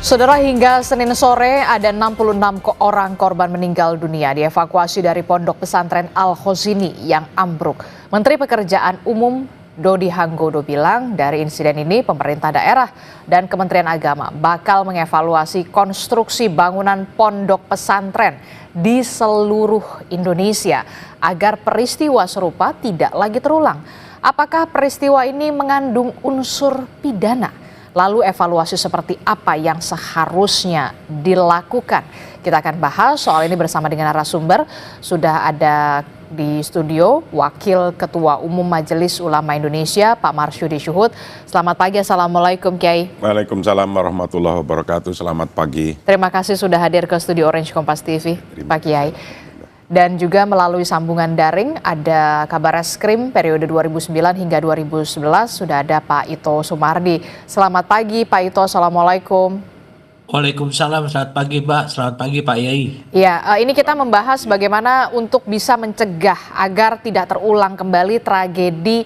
Saudara, hingga Senin sore ada 66 orang korban meninggal dunia dievakuasi dari pondok pesantren Al-Khozini yang ambruk. Menteri Pekerjaan Umum Dodi Hanggodo bilang dari insiden ini pemerintah daerah dan Kementerian Agama bakal mengevaluasi konstruksi bangunan pondok pesantren di seluruh Indonesia agar peristiwa serupa tidak lagi terulang. Apakah peristiwa ini mengandung unsur pidana? Lalu evaluasi seperti apa yang seharusnya dilakukan? Kita akan bahas soal ini bersama dengan narasumber. Sudah ada di studio Wakil Ketua Umum Majelis Ulama Indonesia, Pak Marsudi Syuhud. Selamat pagi, Assalamualaikum Kiai. Waalaikumsalam warahmatullahi wabarakatuh, selamat pagi. Terima kasih sudah hadir ke studio Orange Kompas TV, Pak Kiai. Dan juga melalui sambungan daring ada Kabar Reskrim periode 2009 hingga 2011 sudah ada Pak Ito Sumardi. Selamat pagi Pak Ito, Assalamualaikum. Waalaikumsalam, selamat pagi Mbak, selamat pagi Pak Yai. Ya, ini kita membahas bagaimana untuk bisa mencegah agar tidak terulang kembali tragedi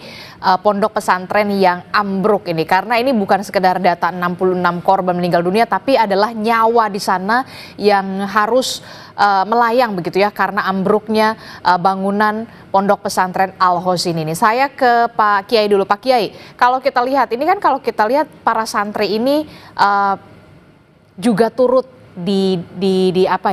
pondok pesantren yang ambruk ini. Karena ini bukan sekedar data 66 korban meninggal dunia, tapi adalah nyawa di sana yang harus melayang begitu ya, karena ambruknya bangunan pondok pesantren Al-Khozini ini. Saya ke Pak Kiai dulu. Pak Kiai, kalau kita lihat, ini kan kalau kita lihat para santri ini juga turut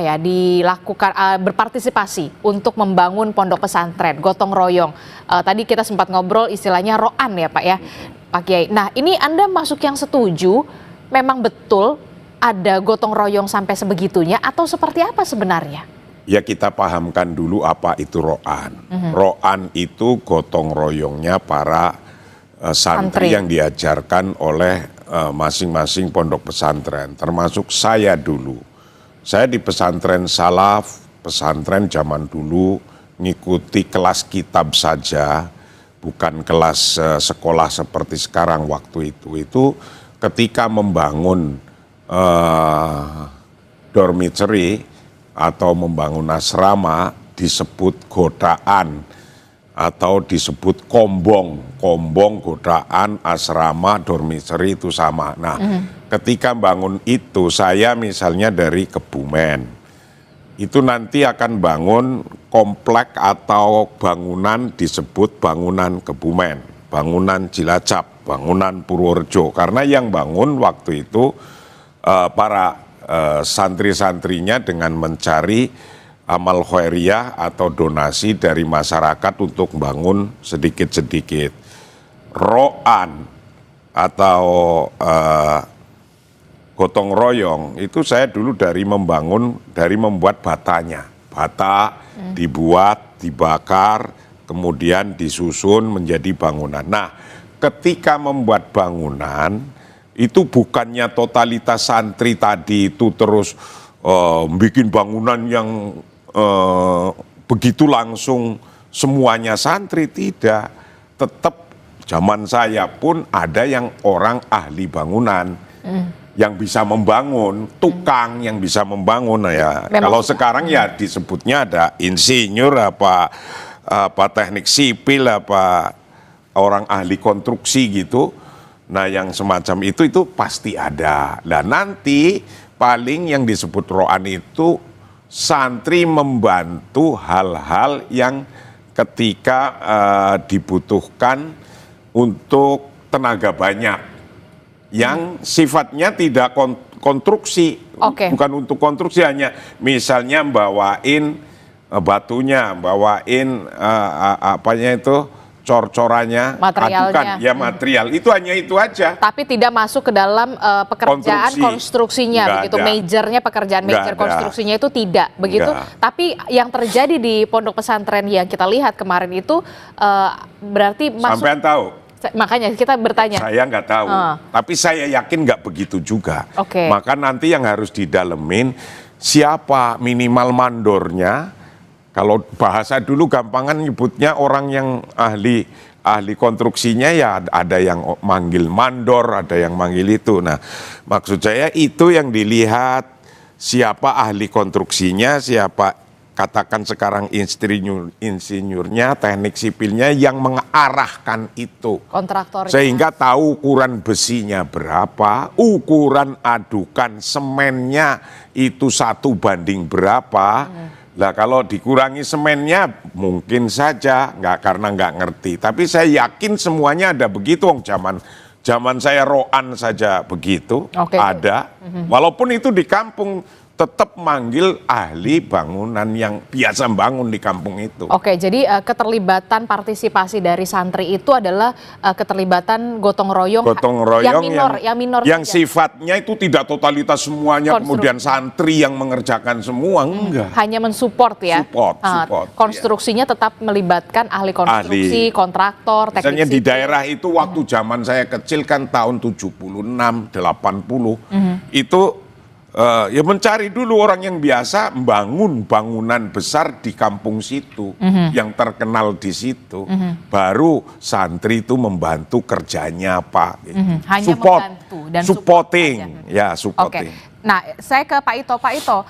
dilakukan berpartisipasi untuk membangun pondok pesantren, gotong royong. Tadi kita sempat ngobrol istilahnya roan ya Pak ya, Pak Kiai. Nah ini Anda masuk yang setuju, memang betul ada gotong royong sampai sebegitunya atau seperti apa sebenarnya? Ya kita pahamkan dulu apa itu roan. Roan itu gotong royongnya para santri yang diajarkan oleh masing-masing pondok pesantren, termasuk saya dulu. Saya di pesantren salaf, pesantren zaman dulu ngikuti kelas kitab saja, bukan kelas sekolah seperti sekarang waktu itu. Itu ketika membangun dormitory atau membangun asrama disebut godaan atau disebut kombong godaan, asrama, dormitory itu sama. Nah, ketika bangun itu saya misalnya dari Kebumen, itu nanti akan bangun komplek atau bangunan disebut bangunan Kebumen, bangunan Cilacap, bangunan Purworejo. Karena yang bangun waktu itu para santri-santrinya dengan mencari amal khairiyah atau donasi dari masyarakat untuk bangun sedikit-sedikit. Roan atau gotong royong itu saya dulu dari membuat batanya. Bata dibuat, dibakar, kemudian disusun menjadi bangunan. Nah, ketika membuat bangunan itu bukannya totalitas santri tadi itu terus bikin bangunan yang begitu langsung semuanya santri, tidak. Tetap zaman saya pun ada yang orang ahli bangunan yang bisa membangun, tukang yang bisa membangun. Ya kalau sekarang ya disebutnya ada insinyur apa teknik sipil apa orang ahli konstruksi gitu. Nah yang semacam itu pasti ada. Nah nanti paling yang disebut roan itu santri membantu hal-hal yang ketika dibutuhkan untuk tenaga banyak yang sifatnya tidak konstruksi, bukan untuk konstruksi, hanya misalnya bawain batunya, bawain apanya itu cor-corannya, materialnya, ya material itu hanya itu aja. Tapi tidak masuk ke dalam pekerjaan konstruksinya, begitu. Majornya pekerjaan major konstruksinya itu tidak begitu. Tapi yang terjadi di pondok pesantren yang kita lihat kemarin itu berarti masuk. Sampean tahu? Makanya kita bertanya. Saya nggak tahu, tapi saya yakin nggak begitu juga. Maka nanti yang harus didalemin siapa minimal mandornya. Kalau bahasa dulu gampangan nyebutnya orang yang ahli konstruksinya ya ada yang manggil mandor, ada yang manggil itu. Nah, maksud saya itu yang dilihat siapa ahli konstruksinya, siapa katakan sekarang insinyurnya, teknik sipilnya yang mengarahkan itu. Kontraktornya. Sehingga tahu ukuran besinya berapa, ukuran adukan semennya itu 1 banding berapa. Lah kalau dikurangi semennya mungkin saja karena nggak ngerti. Tapi saya yakin semuanya ada begitu. Zaman saya roan saja begitu, ada. Walaupun itu di kampung, tetap manggil ahli bangunan yang biasa bangun di kampung itu. Oke, jadi keterlibatan partisipasi dari santri itu adalah keterlibatan gotong royong yang minor yang saja. sifatnya itu tidak totalitas semuanya, kemudian santri yang mengerjakan semua, enggak. Hanya mensupport ya. Support, konstruksinya tetap melibatkan ahli konstruksi, kontraktor, teknik misalnya di sipil. daerah itu waktu zaman saya kecil kan tahun 76, 80, itu ya mencari dulu orang yang biasa membangun bangunan besar di kampung situ, yang terkenal di situ. Baru santri itu membantu kerjanya apa. Hanya support, membantu dan supporting. Ya, Oke. supporting. Nah, saya ke Pak Ito. Pak Ito,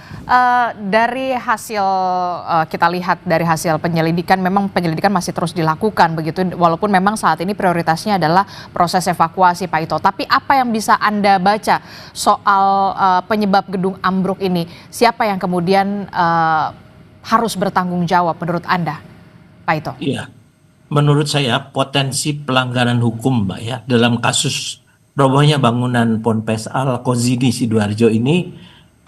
dari hasil kita lihat dari hasil penyelidikan, memang penyelidikan masih terus dilakukan begitu, walaupun memang saat ini prioritasnya adalah proses evakuasi, Pak Ito. Tapi apa yang bisa Anda baca soal penyebab gedung ambruk ini? Siapa yang kemudian harus bertanggung jawab menurut Anda, Pak Ito? Iya, menurut saya potensi pelanggaran hukum, Mbak ya, dalam kasus robohnya bangunan Ponpes Al-Khozini Sidoarjo ini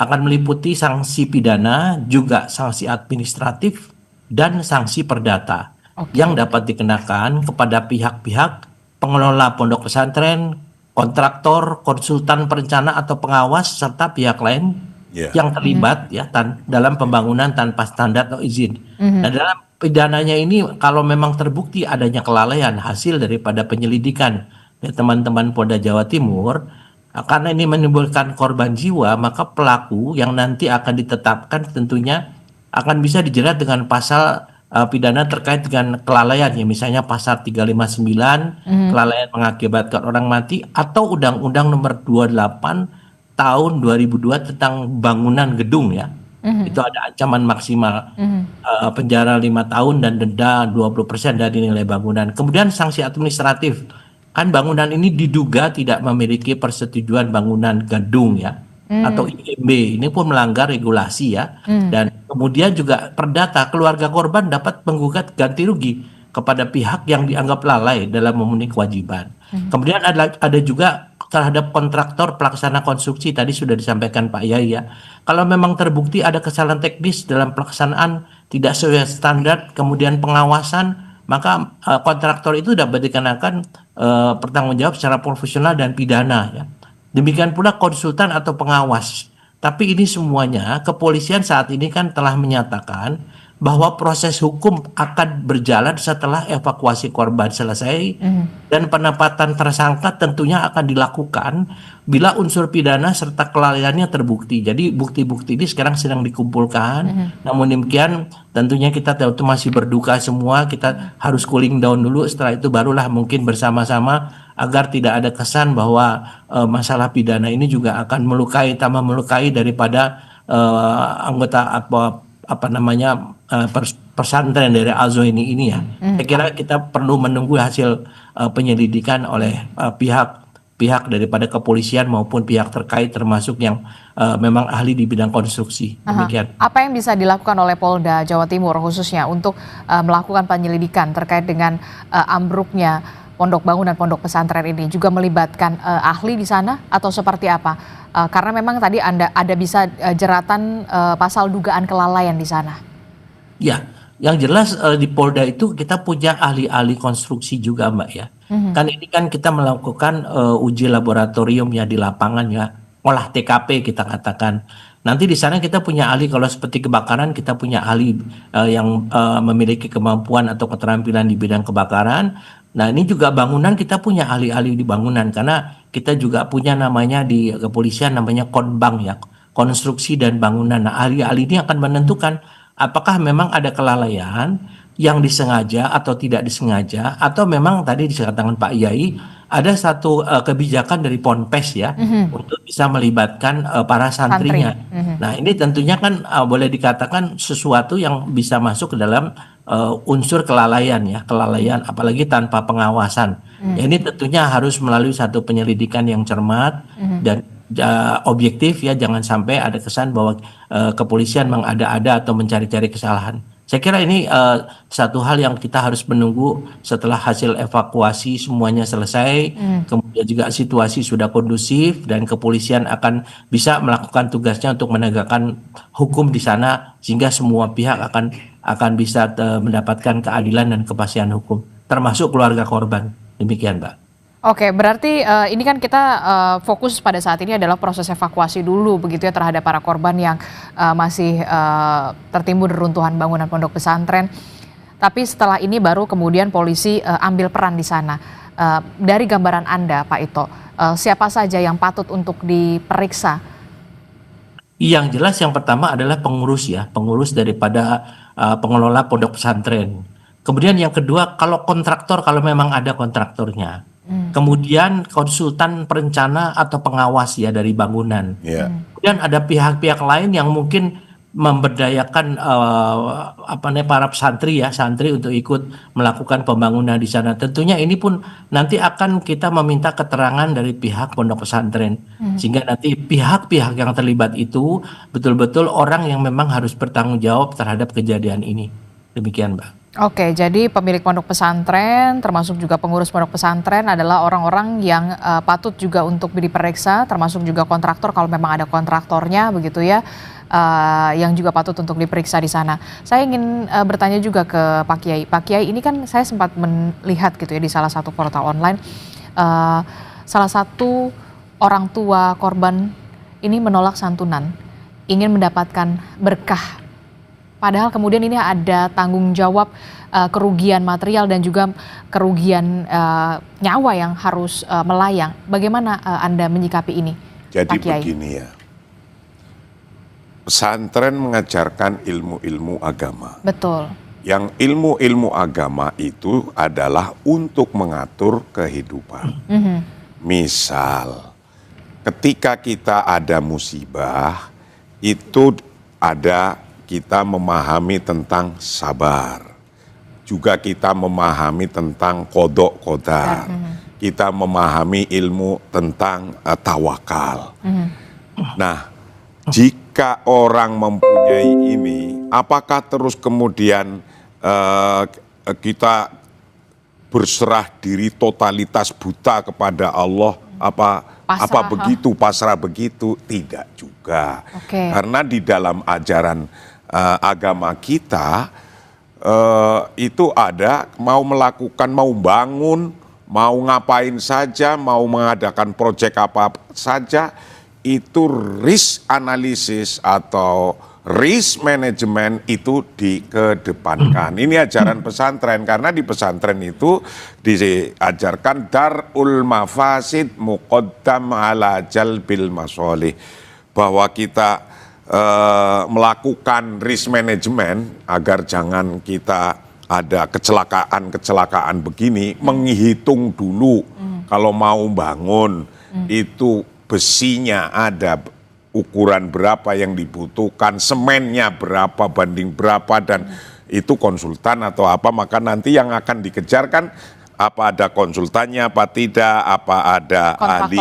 akan meliputi sanksi pidana, juga sanksi administratif, dan sanksi perdata yang dapat dikenakan kepada pihak-pihak pengelola pondok pesantren, kontraktor, konsultan perencana atau pengawas, serta pihak lain yang terlibat ya dalam pembangunan tanpa standar atau izin. Nah, dalam pidananya ini kalau memang terbukti adanya kelalaian hasil daripada penyelidikan teman-teman Polda Jawa Timur, karena ini menimbulkan korban jiwa, maka pelaku yang nanti akan ditetapkan tentunya akan bisa dijerat dengan pasal pidana terkait dengan kelalaian, ya misalnya pasal 359 kelalaian mengakibatkan orang mati, atau Undang-Undang Nomor 28 tahun 2002 tentang bangunan gedung ya. Itu ada ancaman maksimal penjara 5 tahun dan denda 20% dari nilai bangunan. Kemudian sanksi administratif. Kan bangunan ini diduga tidak memiliki persetujuan bangunan gedung ya, atau IMB, ini pun melanggar regulasi ya. Dan kemudian juga perdata, keluarga korban dapat menggugat ganti rugi kepada pihak yang dianggap lalai dalam memenuhi kewajiban. Kemudian ada juga terhadap kontraktor pelaksana konstruksi, tadi sudah disampaikan Pak Yai ya. Kalau memang terbukti ada kesalahan teknis dalam pelaksanaan tidak sesuai standar, kemudian pengawasan, maka kontraktor itu dapat dikenakan pertanggung jawab secara profesional dan pidana ya. Demikian pula konsultan atau pengawas. Tapi ini semuanya kepolisian saat ini kan telah menyatakan bahwa proses hukum akan berjalan setelah evakuasi korban selesai, dan penempatan tersangka tentunya akan dilakukan bila unsur pidana serta kelalaiannya terbukti. Jadi bukti-bukti ini sekarang sedang dikumpulkan. Namun demikian tentunya kita tentu masih berduka semua, kita harus cooling down dulu, setelah itu barulah mungkin bersama-sama agar tidak ada kesan bahwa masalah pidana ini juga akan melukai, tambah melukai daripada anggota pesantren dari Al-Zohini ini ya. Saya kira kita perlu menunggu hasil penyelidikan oleh pihak daripada kepolisian maupun pihak terkait, termasuk yang memang ahli di bidang konstruksi. Demikian. Apa yang bisa dilakukan oleh Polda Jawa Timur khususnya untuk melakukan penyelidikan terkait dengan ambruknya bangunan pondok pesantren ini, juga melibatkan ahli di sana atau seperti apa? Karena memang tadi ada bisa jeratan pasal dugaan kelalaian di sana. Ya, yang jelas di Polda itu kita punya ahli-ahli konstruksi juga, Mbak ya. Kan ini kan kita melakukan uji laboratorium ya di lapangan ya, olah TKP kita katakan. Nanti di sana kita punya ahli, kalau seperti kebakaran kita punya ahli yang memiliki kemampuan atau keterampilan di bidang kebakaran. Nah, ini juga bangunan kita punya ahli-ahli di bangunan, karena kita juga punya namanya di kepolisian namanya Konbang ya, konstruksi dan bangunan. Nah, ahli-ahli ini akan menentukan apakah memang ada kelalaian yang disengaja atau tidak disengaja, atau memang tadi dikatakan Pak Yai ada satu kebijakan dari Ponpes ya untuk bisa melibatkan para santrinya. Nah, ini tentunya kan boleh dikatakan sesuatu yang bisa masuk ke dalam unsur kelalaian ya, kelalaian apalagi tanpa pengawasan. Ya, ini tentunya harus melalui satu penyelidikan yang cermat dan objektif ya, jangan sampai ada kesan bahwa kepolisian mengada-ada atau mencari-cari kesalahan. Saya kira ini satu hal yang kita harus menunggu setelah hasil evakuasi semuanya selesai, kemudian juga situasi sudah kondusif dan kepolisian akan bisa melakukan tugasnya untuk menegakkan hukum di sana sehingga semua pihak akan bisa mendapatkan keadilan dan kepastian hukum, termasuk keluarga korban. Demikian, Mbak. Oke, berarti ini kan kita fokus pada saat ini adalah proses evakuasi dulu begitu ya terhadap para korban yang masih tertimbun reruntuhan bangunan pondok pesantren. Tapi setelah ini baru kemudian polisi ambil peran di sana. Dari gambaran Anda, Pak Ito, siapa saja yang patut untuk diperiksa? Yang jelas yang pertama adalah pengurus ya, pengurus daripada pengelola pondok pesantren. Kemudian yang kedua, kalau kontraktor, kalau memang ada kontraktornya. Kemudian konsultan perencana atau pengawas ya dari bangunan. Kemudian ada pihak-pihak lain yang mungkin memberdayakan para santri untuk ikut melakukan pembangunan di sana. Tentunya ini pun nanti akan kita meminta keterangan dari pihak pondok pesantren sehingga nanti pihak-pihak yang terlibat itu betul-betul orang yang memang harus bertanggung jawab terhadap kejadian ini. Demikian, Mbak. Oke, jadi pemilik pondok pesantren termasuk juga pengurus pondok pesantren adalah orang-orang yang patut juga untuk diperiksa, termasuk juga kontraktor kalau memang ada kontraktornya begitu ya, yang juga patut untuk diperiksa di sana. Saya ingin bertanya juga ke Pak Kiai. Pak Kiai, ini kan saya sempat melihat gitu ya di salah satu portal online, salah satu orang tua korban ini menolak santunan, ingin mendapatkan berkah. Padahal kemudian ini ada tanggung jawab kerugian material dan juga kerugian nyawa yang harus melayang. Bagaimana Anda menyikapi ini, Jadi Pak Kiai? Begini ya, pesantren mengajarkan ilmu-ilmu agama. Betul. Yang ilmu-ilmu agama itu adalah untuk mengatur kehidupan. Misal, ketika kita ada musibah, itu ada kita memahami tentang sabar. Juga kita memahami tentang kodok kodar. Kita memahami ilmu tentang tawakal. Nah, jika orang mempunyai ini, apakah terus kemudian kita berserah diri totalitas buta kepada Allah? Apa begitu, pasrah begitu? Tidak juga. Karena di dalam ajaran agama kita itu ada mau melakukan, mau bangun, mau ngapain saja, mau mengadakan proyek apa saja, itu risk analysis atau risk management itu dikedepankan. Ini ajaran pesantren, karena di pesantren itu diajarkan darul mafasid muqaddam ala jalbil masolih, bahwa kita melakukan risk management agar jangan kita ada kecelakaan begini, menghitung dulu kalau mau bangun itu besinya ada ukuran berapa yang dibutuhkan, semennya berapa banding berapa, dan itu konsultan atau apa, maka nanti yang akan dikejarkan apa ada konsultannya apa tidak, apa ada ahli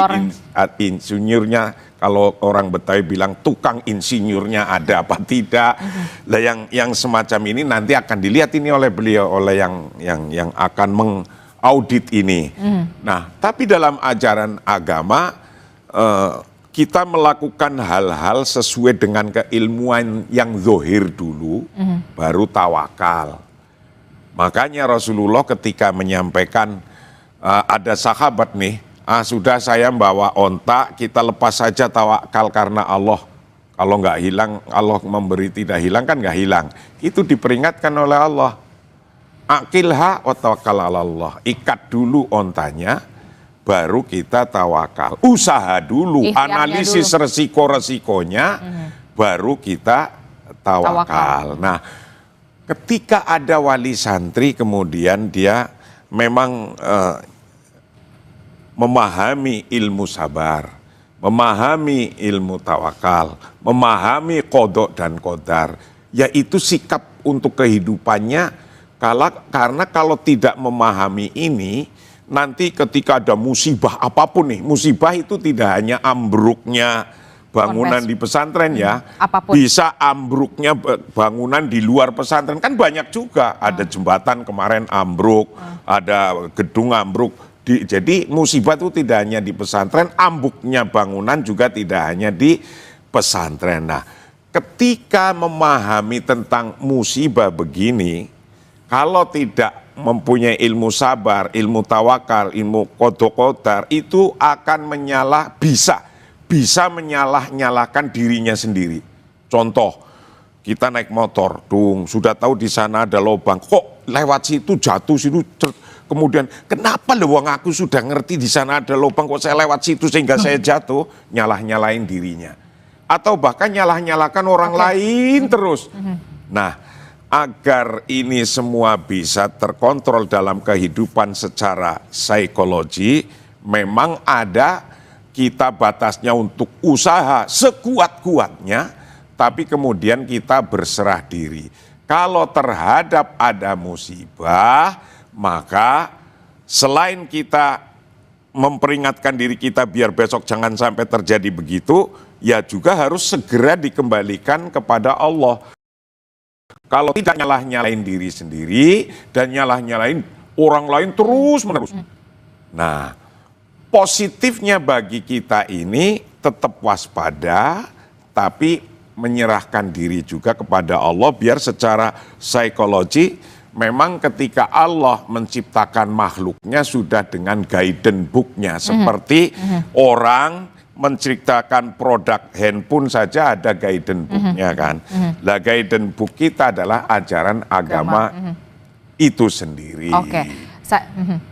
insinyurnya. Kalau orang Betawi bilang tukang insinyurnya ada apa tidak. Nah, yang semacam ini nanti akan dilihat ini oleh beliau, oleh yang akan mengaudit ini. Nah, tapi dalam ajaran agama kita melakukan hal-hal sesuai dengan keilmuan yang zahir dulu, baru tawakal. Makanya Rasulullah ketika menyampaikan ada sahabat nih, sudah saya bawa onta, kita lepas saja tawakal karena Allah. Kalau nggak hilang, Allah memberi tidak hilang kan nggak hilang. Itu diperingatkan oleh Allah. Aqilha wa tawakkal ala Allah. Ikat dulu ontanya, baru kita tawakal. Usaha dulu, analisis resiko-resikonya, baru kita tawakal. Nah, ketika ada wali santri kemudian dia memang memahami ilmu sabar, memahami ilmu tawakal, memahami qadha dan qadar, yaitu sikap untuk kehidupannya. Karena kalau tidak memahami ini, nanti ketika ada musibah apapun nih, musibah itu tidak hanya ambruknya bangunan di pesantren ya, apapun. bisa ambruknya bangunan di luar pesantren, kan banyak juga, ada jembatan kemarin ambruk, ada gedung ambruk. Jadi musibah itu tidak hanya di pesantren, ambruknya bangunan juga tidak hanya di pesantren. Nah, ketika memahami tentang musibah begini, kalau tidak mempunyai ilmu sabar, ilmu tawakal, ilmu qadha qadar, itu akan bisa menyalah-nyalahkan dirinya sendiri. Contoh, kita naik motor, sudah tahu di sana ada lubang, kok lewat situ jatuh situ, kemudian kenapa wong aku sudah ngerti di sana ada lubang, kok saya lewat situ sehingga saya jatuh, nyalah-nyalahin dirinya. Atau bahkan nyalah-nyalahkan orang lain terus. Nah, agar ini semua bisa terkontrol dalam kehidupan secara psikologi, memang ada kita batasnya untuk usaha sekuat-kuatnya, tapi kemudian kita berserah diri. Kalau terhadap ada musibah, maka selain kita memperingatkan diri kita biar besok jangan sampai terjadi begitu, ya juga harus segera dikembalikan kepada Allah. Kalau tidak nyalah-nyalain diri sendiri dan nyalah-nyalain orang lain terus-menerus. Nah, positifnya bagi kita ini tetap waspada, tapi menyerahkan diri juga kepada Allah biar secara psikologi memang ketika Allah menciptakan makhluknya sudah dengan guidance book-nya. Seperti orang menciptakan produk handphone saja ada guidance book-nya kan. Lah guidance book kita adalah ajaran agama itu sendiri.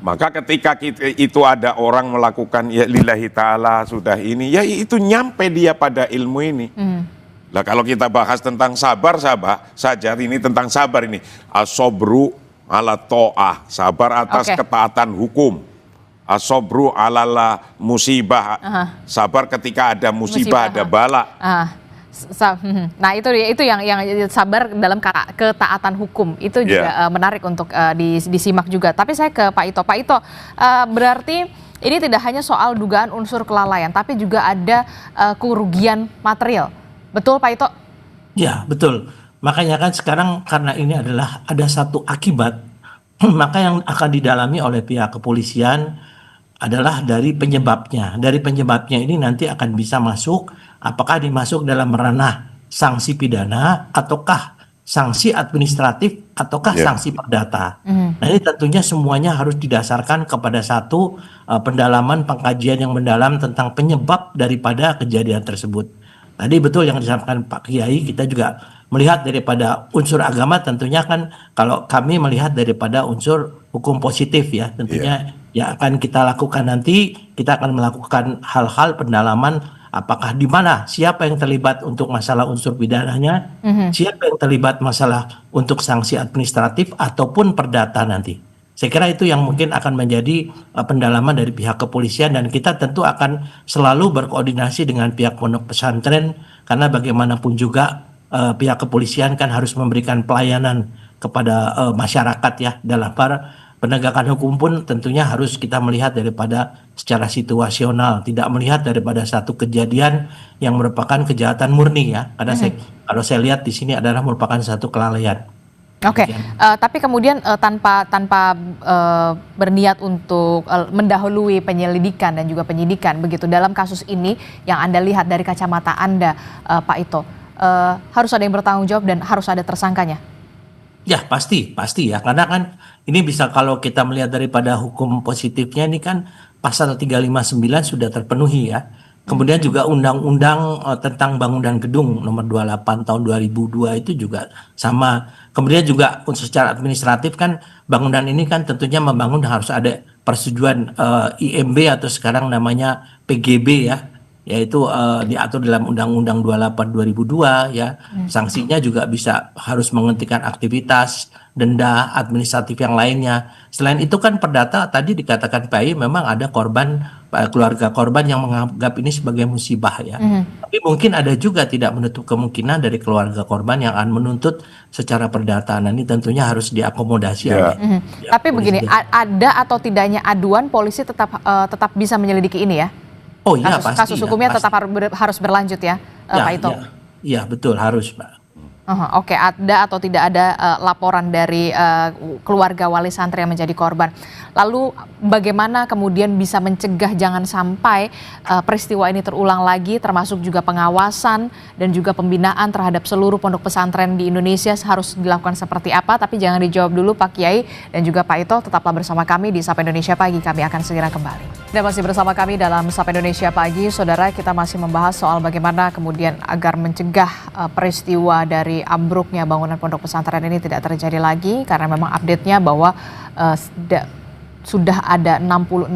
Maka ketika itu ada orang melakukan ya lillahi ta'ala sudah ini, ya itu nyampe dia pada ilmu ini. Lah kalau kita bahas tentang sabar saja ini tentang sabar ini. As-sabru ala ta'ah, sabar atas ketaatan hukum. As-sabru ala musibah, sabar ketika ada musibah, ada bala. Nah itu yang sabar dalam ketaatan hukum itu juga menarik untuk disimak juga. Tapi saya ke Pak Ito. Pak Ito, berarti ini tidak hanya soal dugaan unsur kelalaian, tapi juga ada kerugian material. Betul Pak Ito? Ya betul. Makanya kan sekarang karena ini adalah ada satu akibat, maka yang akan didalami oleh pihak kepolisian adalah dari penyebabnya. Dari penyebabnya ini nanti akan bisa masuk, apakah dimasuk dalam ranah sanksi pidana, ataukah sanksi administratif, ataukah sanksi perdata. Nah ini tentunya semuanya harus didasarkan kepada satu pendalaman pengkajian yang mendalam tentang penyebab daripada kejadian tersebut. Tadi betul yang disampaikan Pak Kiai, kita juga melihat daripada unsur agama tentunya kan, kalau kami melihat daripada unsur hukum positif ya, tentunya yang akan kita lakukan nanti, kita akan melakukan hal-hal pendalaman apakah di mana, siapa yang terlibat untuk masalah unsur pidananya, siapa yang terlibat masalah untuk sanksi administratif ataupun perdata nanti. Saya kira itu yang mungkin akan menjadi pendalaman dari pihak kepolisian, dan kita tentu akan selalu berkoordinasi dengan pihak pondok pesantren, karena bagaimanapun juga pihak kepolisian kan harus memberikan pelayanan kepada masyarakat ya. Dalam penegakan hukum pun tentunya harus kita melihat daripada secara situasional, tidak melihat daripada satu kejadian yang merupakan kejahatan murni ya. Karena kalau saya lihat di sini adalah merupakan satu kelalaian. Tapi kemudian tanpa berniat untuk mendahului penyelidikan dan juga penyidikan begitu dalam kasus ini yang Anda lihat dari kacamata Anda, Pak Ito, harus ada yang bertanggung jawab dan harus ada tersangkanya. Ya pasti ya, karena kan ini bisa kalau kita melihat daripada hukum positifnya ini kan pasal 359 sudah terpenuhi ya. Kemudian juga undang-undang tentang bangunan gedung nomor 28 tahun 2002 itu juga sama. Kemudian juga secara administratif kan bangunan ini kan tentunya membangun harus ada persetujuan IMB atau sekarang namanya PGB ya. yaitu diatur dalam Undang-Undang 28 2002 ya. Sanksinya juga bisa harus menghentikan aktivitas, denda administratif yang lainnya. Selain itu kan perdata tadi dikatakan PAI memang ada korban, keluarga korban yang menganggap ini sebagai musibah ya. Tapi mungkin ada juga tidak menutup kemungkinan dari keluarga korban yang akan menuntut secara perdata. Nah, ini tentunya harus diakomodasi Ya. oleh Tapi polisi begini, dan- ada atau tidaknya aduan, polisi tetap bisa menyelidiki ini ya? Oh iya Kasus pasti ya, hukumnya pasti. tetap harus berlanjut ya, Pak Ito? Ya, betul harus, Pak. Oke, ada atau tidak ada laporan dari keluarga wali santri yang menjadi korban. Lalu bagaimana kemudian bisa mencegah jangan sampai peristiwa ini terulang lagi, termasuk juga pengawasan dan juga pembinaan terhadap seluruh pondok pesantren di Indonesia harus dilakukan seperti apa? Tapi jangan dijawab dulu Pak Kiai dan juga Pak Ito, tetaplah bersama kami di Sapa Indonesia Pagi, kami akan segera kembali. Dan masih bersama kami dalam Sapa Indonesia Pagi, saudara, kita masih membahas soal bagaimana kemudian agar mencegah peristiwa dari ambruknya bangunan pondok pesantren ini tidak terjadi lagi, karena memang update-nya bahwa sudah ada 66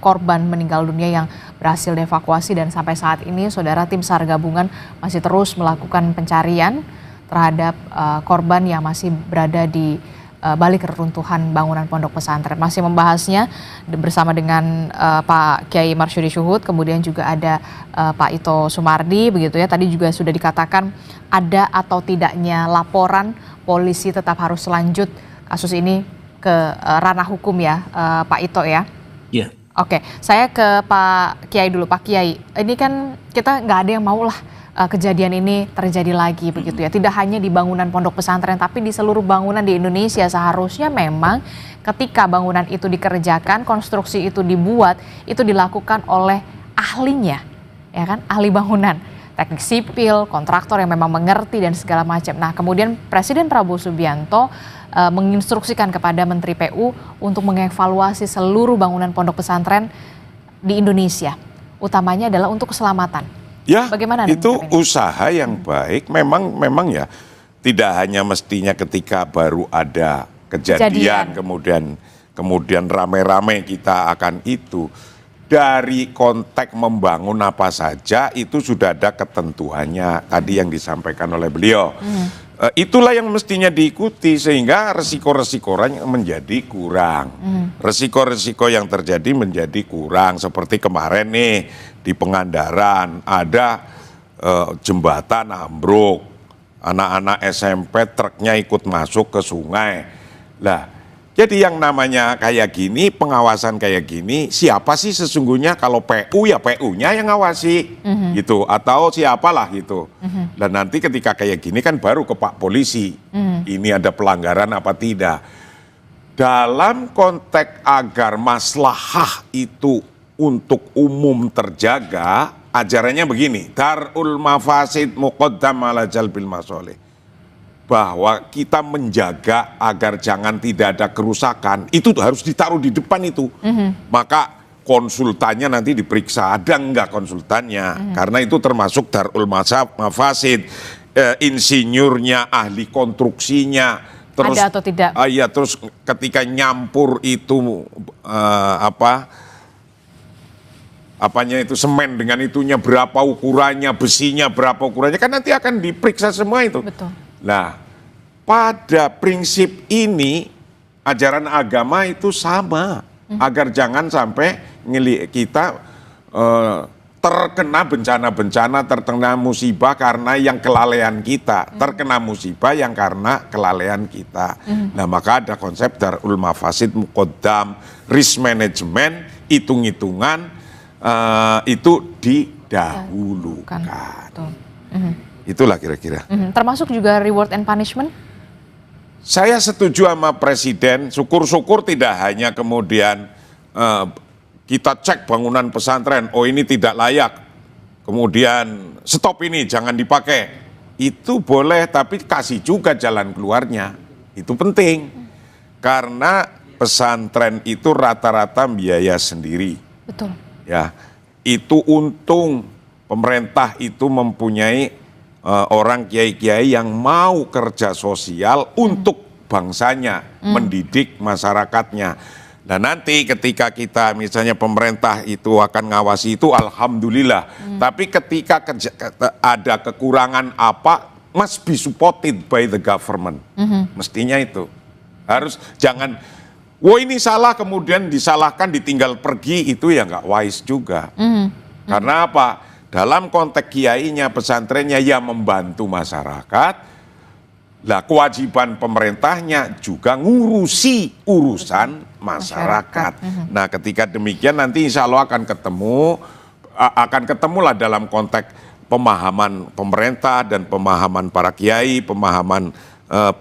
korban meninggal dunia yang berhasil dievakuasi, dan sampai saat ini saudara, tim SAR gabungan masih terus melakukan pencarian terhadap korban yang masih berada di balik reruntuhan bangunan pondok pesantren. Masih membahasnya bersama dengan Pak Kiai Marsudi Syuhud, kemudian juga ada Pak Ito Sumardi, begitu ya. Tadi juga sudah dikatakan ada atau tidaknya laporan, polisi tetap harus lanjut kasus ini ke ranah hukum ya, Pak Ito ya. Iya. Oke, saya ke Pak Kiai dulu. Pak Kiai, ini kan kita nggak ada yang mau lah kejadian ini terjadi lagi begitu ya. Tidak hanya di bangunan pondok pesantren, tapi di seluruh bangunan di Indonesia. Seharusnya memang ketika bangunan itu dikerjakan, konstruksi itu dibuat, itu dilakukan oleh ahlinya, ya kan, ahli bangunan, teknik sipil, kontraktor yang memang mengerti dan segala macam. Nah, kemudian Presiden Prabowo Subianto menginstruksikan kepada Menteri PU untuk mengevaluasi seluruh bangunan pondok pesantren di Indonesia, utamanya adalah untuk keselamatan. Ya, Bagaimana itu usaha yang baik. Memang ya, tidak hanya mestinya ketika baru ada kejadian. kemudian rame-rame kita akan itu. Dari konteks membangun apa saja itu sudah ada ketentuannya tadi yang disampaikan oleh beliau. Itulah yang mestinya diikuti sehingga resiko-resiko menjadi kurang. Resiko-resiko yang terjadi menjadi kurang. Seperti kemarin nih di Pangandaran ada jembatan ambruk, anak-anak SMP truknya ikut masuk ke sungai. Lah, jadi yang namanya kayak gini, pengawasan kayak gini, siapa sih sesungguhnya? Kalau PU ya PU-nya yang ngawasi gitu, atau siapalah gitu. Dan nanti ketika kayak gini kan baru ke Pak Polisi, ini ada pelanggaran apa tidak. Dalam konteks agar maslahah itu untuk umum terjaga, ajarannya begini, darul mafasid muqaddam ala jalbil masolih. Bahwa kita menjaga agar jangan tidak ada kerusakan, itu harus ditaruh di depan itu. Maka konsultannya nanti diperiksa, ada enggak konsultannya, karena itu termasuk darul mafasid, insinyurnya, ahli konstruksinya, terus ada atau tidak? Iya, terus ketika nyampur itu apanya itu semen dengan itunya berapa ukurannya, besinya berapa ukurannya, kan nanti akan diperiksa semua itu. Betul. Nah, pada prinsip ini ajaran agama itu sama, agar jangan sampai kita terkena bencana-bencana, terkena musibah karena yang kelalaian kita, terkena musibah yang karena kelalaian kita. Nah, maka ada konsep darul mafasid muqaddam, risk management, hitung-hitungan itu didahulukan. Betul. Itulah kira-kira. Termasuk juga reward and punishment? Saya setuju sama Presiden, syukur-syukur tidak hanya kemudian kita cek bangunan pesantren, oh ini tidak layak, kemudian stop ini, jangan dipakai. Itu boleh, tapi kasih juga jalan keluarnya. Itu penting. Karena pesantren itu rata-rata biaya sendiri. Betul. Ya, itu untung pemerintah itu mempunyai orang kiai-kiai yang mau kerja sosial untuk bangsanya, mendidik masyarakatnya. Dan nanti ketika kita misalnya pemerintah itu akan ngawasi itu alhamdulillah. Tapi ketika ada kekurangan apa, must be supported by the government. Mestinya itu. Harus jangan, wah ini salah kemudian disalahkan ditinggal pergi, itu ya nggak wise juga. Karena apa? Dalam konteks kiainya, pesantrennya yang membantu masyarakat, lah kewajiban pemerintahnya juga ngurusi urusan masyarakat. Nah ketika demikian nanti insya Allah akan ketemulah dalam konteks pemahaman pemerintah dan pemahaman para kiai, pemahaman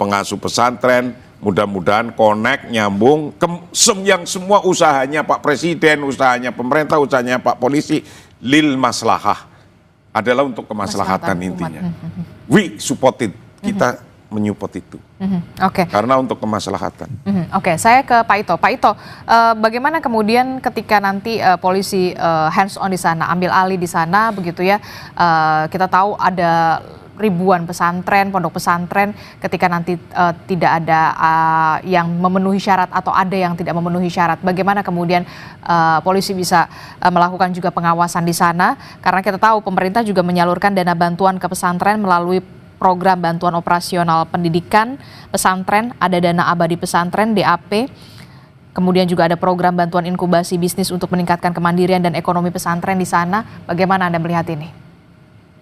pengasuh pesantren. Mudah-mudahan connect, nyambung, yang semua usahanya Pak Presiden, usahanya pemerintah, usahanya Pak Polisi, lil maslahah, adalah untuk kemaslahatan intinya. We support it, kita menyupport itu. Oke. Karena untuk kemaslahatan. Oke, saya ke Pak Ito. Pak Ito, bagaimana kemudian ketika nanti polisi hands on di sana, ambil alih di sana, begitu ya? Kita tahu ada ribuan pesantren, pondok pesantren, ketika nanti tidak ada yang memenuhi syarat atau ada yang tidak memenuhi syarat, bagaimana kemudian polisi bisa melakukan juga pengawasan di sana? Karena kita tahu pemerintah juga menyalurkan dana bantuan ke pesantren melalui program bantuan operasional pendidikan pesantren, ada dana abadi pesantren DAP, kemudian juga ada program bantuan inkubasi bisnis untuk meningkatkan kemandirian dan ekonomi pesantren di sana. Bagaimana Anda melihat ini?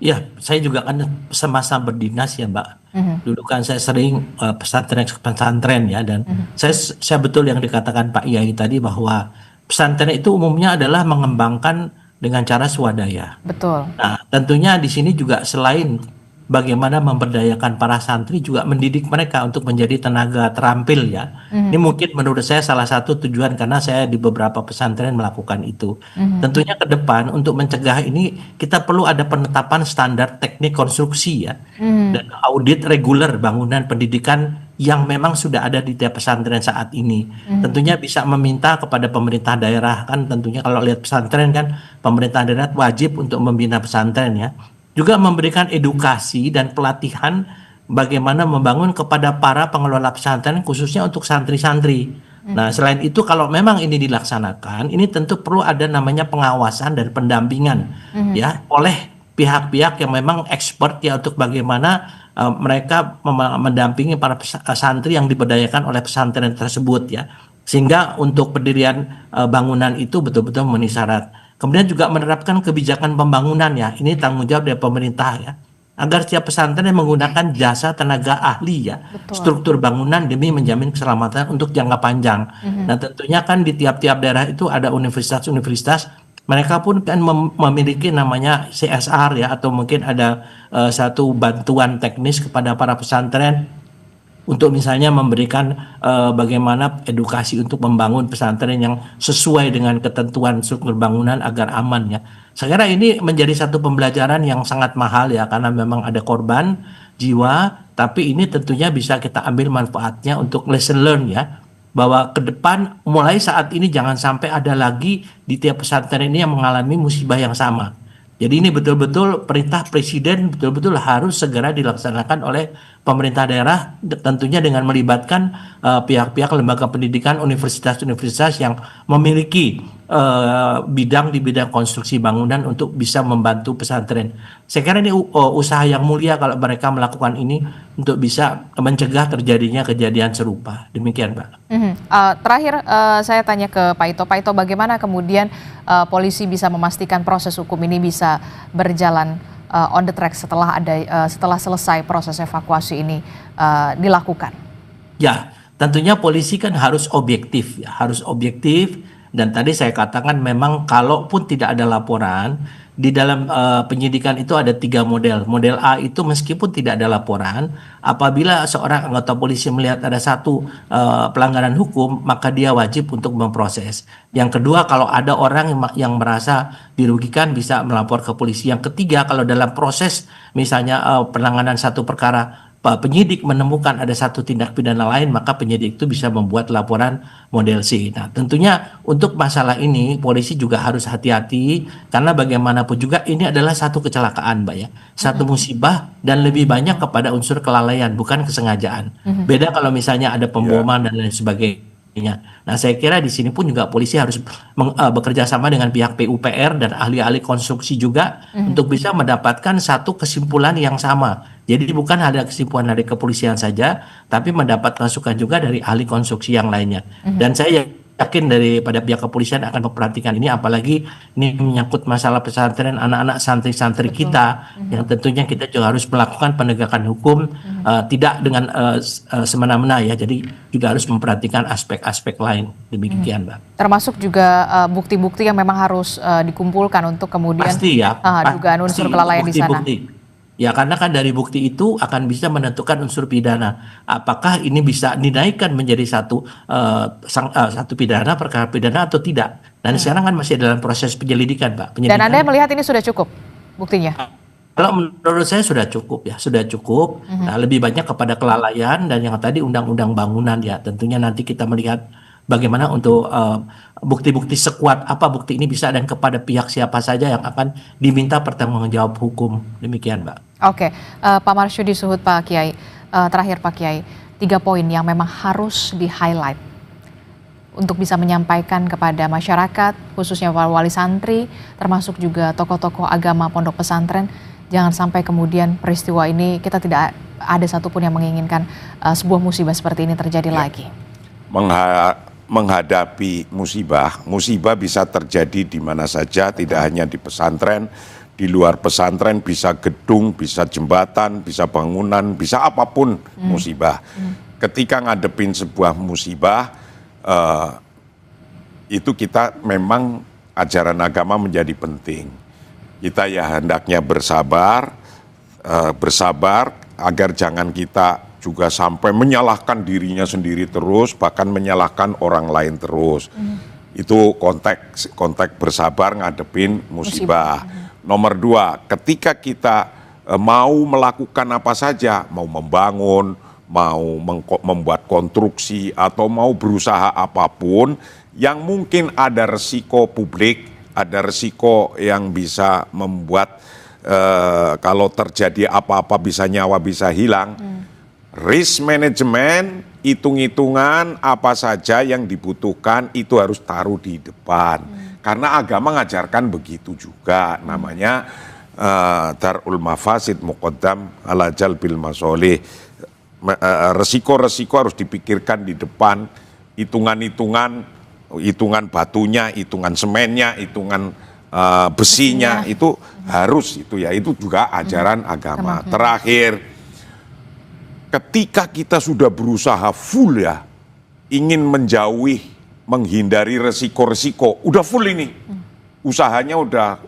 Ya, saya juga kan semasa berdinas ya Mbak. Dulu kan saya sering pesantren ya, dan saya betul yang dikatakan Pak Yai tadi bahwa pesantren itu umumnya adalah mengembangkan dengan cara swadaya. Betul. Nah, tentunya di sini juga selain bagaimana memberdayakan para santri, juga mendidik mereka untuk menjadi tenaga terampil ya. Ini mungkin menurut saya salah satu tujuan, karena saya di beberapa pesantren melakukan itu. Tentunya ke depan untuk mencegah ini kita perlu ada penetapan standar teknik konstruksi ya, dan audit reguler bangunan pendidikan yang memang sudah ada di tiap pesantren saat ini. Tentunya bisa meminta kepada pemerintah daerah, kan tentunya kalau lihat pesantren kan pemerintah daerah wajib untuk membina pesantren ya. Juga memberikan edukasi dan pelatihan bagaimana membangun kepada para pengelola pesantren khususnya untuk santri-santri. Nah, selain itu kalau memang ini dilaksanakan, ini tentu perlu ada namanya pengawasan dan pendampingan ya oleh pihak-pihak yang memang expert ya untuk bagaimana mereka mendampingi para santri yang diberdayakan oleh pesantren tersebut ya. Sehingga untuk pendirian bangunan itu betul-betul memenuhi syarat. Kemudian juga menerapkan kebijakan pembangunan ya, ini tanggung jawab dari pemerintah ya, agar setiap pesantren yang menggunakan jasa tenaga ahli ya, struktur bangunan demi menjamin keselamatan untuk jangka panjang. Nah tentunya kan di tiap-tiap daerah itu ada universitas-universitas, mereka pun kan memiliki namanya CSR ya, atau mungkin ada satu bantuan teknis kepada para pesantren untuk misalnya memberikan bagaimana edukasi untuk membangun pesantren yang sesuai dengan ketentuan struktur bangunan agar aman ya. Saya kira ini menjadi satu pembelajaran yang sangat mahal ya, karena memang ada korban jiwa, tapi ini tentunya bisa kita ambil manfaatnya untuk lesson learn ya, bahwa ke depan mulai saat ini jangan sampai ada lagi di tiap pesantren ini yang mengalami musibah yang sama. Jadi ini betul-betul perintah presiden betul-betul harus segera dilaksanakan oleh pemerintah daerah, tentunya dengan melibatkan pihak-pihak lembaga pendidikan, universitas-universitas yang memiliki bidang di bidang konstruksi bangunan untuk bisa membantu pesantren. Saya kira ini usaha yang mulia kalau mereka melakukan ini untuk bisa mencegah terjadinya kejadian serupa. Demikian Pak. Terakhir saya tanya ke Pak Ito. Pak Ito, bagaimana kemudian polisi bisa memastikan proses hukum ini bisa berjalan on the track setelah selesai proses evakuasi ini dilakukan? Ya, tentunya polisi kan harus objektif ya, harus objektif. Dan tadi saya katakan memang kalaupun tidak ada laporan, di dalam penyidikan itu ada 3 model. Model A itu meskipun tidak ada laporan, apabila seorang anggota polisi melihat ada satu pelanggaran hukum, maka dia wajib untuk memproses. Yang kedua, kalau ada orang yang merasa dirugikan bisa melapor ke polisi. Yang ketiga, kalau dalam proses misalnya penanganan satu perkara, penyidik menemukan ada satu tindak pidana lain, maka penyidik itu bisa membuat laporan model C. Nah, tentunya untuk masalah ini polisi juga harus hati-hati, karena bagaimanapun juga ini adalah satu kecelakaan, Mbak ya. Satu musibah dan lebih banyak kepada unsur kelalaian, bukan kesengajaan. Beda kalau misalnya ada pemboman dan lain sebagainya. Nah, saya kira di sini pun juga polisi harus bekerja sama dengan pihak PUPR dan ahli-ahli konstruksi juga untuk bisa mendapatkan satu kesimpulan yang sama. Jadi bukan ada kesimpulan dari kepolisian saja, tapi mendapat masukan juga dari ahli konstruksi yang lainnya. Dan saya yakin daripada pihak kepolisian akan memperhatikan ini, apalagi ini menyangkut masalah pesantren, anak-anak santri-santri kita, yang tentunya kita juga harus melakukan penegakan hukum tidak dengan semena-mena ya. Jadi juga harus memperhatikan aspek-aspek lain, demikian Mbak. Termasuk juga bukti-bukti yang memang harus dikumpulkan untuk kemudian Pasti ya, dugaan unsur kelalaian di sana. Ya, karena kan dari bukti itu akan bisa menentukan unsur pidana. Apakah ini bisa dinaikkan menjadi satu pidana, perkara pidana atau tidak. Dan sekarang kan masih dalam proses penyelidikan, Pak. Dan Anda melihat ini sudah cukup buktinya? Kalau menurut saya sudah cukup ya, sudah cukup. Nah, lebih banyak kepada kelalaian dan yang tadi undang-undang bangunan ya. Tentunya nanti kita melihat bagaimana untuk bukti-bukti sekuat apa bukti ini bisa dan kepada pihak siapa saja yang akan diminta pertanggungjawab hukum. Demikian, Mbak. Oke, Pak Marsudi Suhud, Pak Kiai. Terakhir Pak Kiai, 3 poin yang memang harus di-highlight untuk bisa menyampaikan kepada masyarakat, khususnya wali santri, termasuk juga tokoh-tokoh agama pondok pesantren, jangan sampai kemudian peristiwa ini kita tidak ada satupun yang menginginkan sebuah musibah seperti ini terjadi lagi. Menghadapi musibah bisa terjadi di mana saja, tidak hanya di pesantren, di luar pesantren, bisa gedung, bisa jembatan, bisa bangunan, bisa apapun musibah. Ketika ngadepin sebuah musibah, itu kita memang ajaran agama menjadi penting. Kita ya hendaknya bersabar agar jangan kita juga sampai menyalahkan dirinya sendiri terus, bahkan menyalahkan orang lain terus. Itu konteks bersabar ngadepin musibah. Nomor 2, ketika kita mau melakukan apa saja, mau membangun, mau membuat konstruksi, atau mau berusaha apapun, yang mungkin ada resiko publik, ada resiko yang bisa membuat kalau terjadi apa-apa bisa nyawa bisa hilang. Risk management, hitung-hitungan apa saja yang dibutuhkan itu harus taruh di depan. Karena agama ngajarkan begitu juga, namanya darul mafasid muqaddam ala jalbil masolih. Resiko-resiko harus dipikirkan di depan, hitungan batunya, hitungan semennya, hitungan besinya, itu harus itu juga ajaran agama. Terakhir, ketika kita sudah berusaha full ya, ingin menghindari resiko-resiko, udah full ini, usahanya udah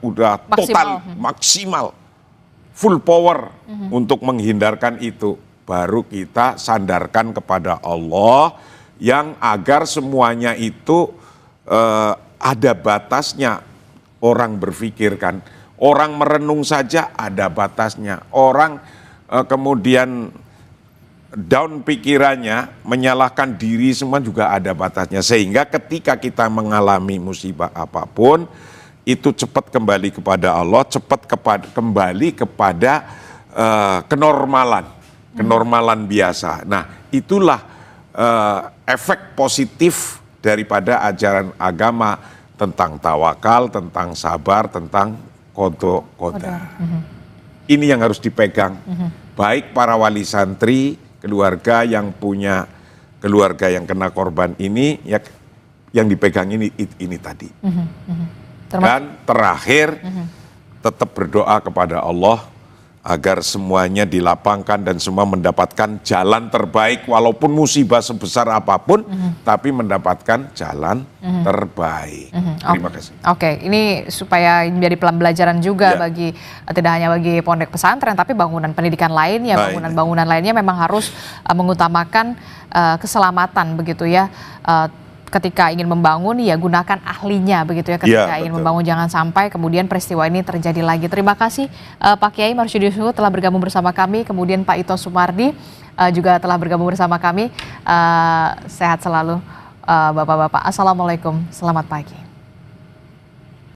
total, maksimal, full power untuk menghindarkan itu, baru kita sandarkan kepada Allah yang agar semuanya itu ada batasnya. Orang berpikir kan, orang merenung saja ada batasnya, orang kemudian down pikirannya, menyalahkan diri semua juga ada batasnya. Sehingga ketika kita mengalami musibah apapun, itu cepat kembali kepada Allah, cepat kembali kepada kenormalan biasa. Nah, itulah efek positif daripada ajaran agama tentang tawakal, tentang sabar, tentang qada. Ini yang harus dipegang. Baik para wali santri, keluarga yang punya keluarga yang kena korban ini, ya yang dipegang ini tadi. Dan terakhir, tetap berdoa kepada Allah agar semuanya dilapangkan dan semua mendapatkan jalan terbaik, walaupun musibah sebesar apapun, tapi mendapatkan jalan terbaik. Terima kasih. Oke, ini supaya menjadi pembelajaran juga bagi tidak hanya bagi pondok pesantren, tapi bangunan pendidikan lainnya, bangunan-bangunan lainnya memang harus mengutamakan keselamatan begitu ya. Ketika ingin membangun ya gunakan ahlinya begitu ya, ketika ingin membangun jangan sampai kemudian peristiwa ini terjadi lagi. Terima kasih Pak Kiai Marsudi Suhud telah bergabung bersama kami, kemudian Pak Ito Sumardi juga telah bergabung bersama kami. Sehat selalu Bapak-bapak. Assalamualaikum, selamat pagi.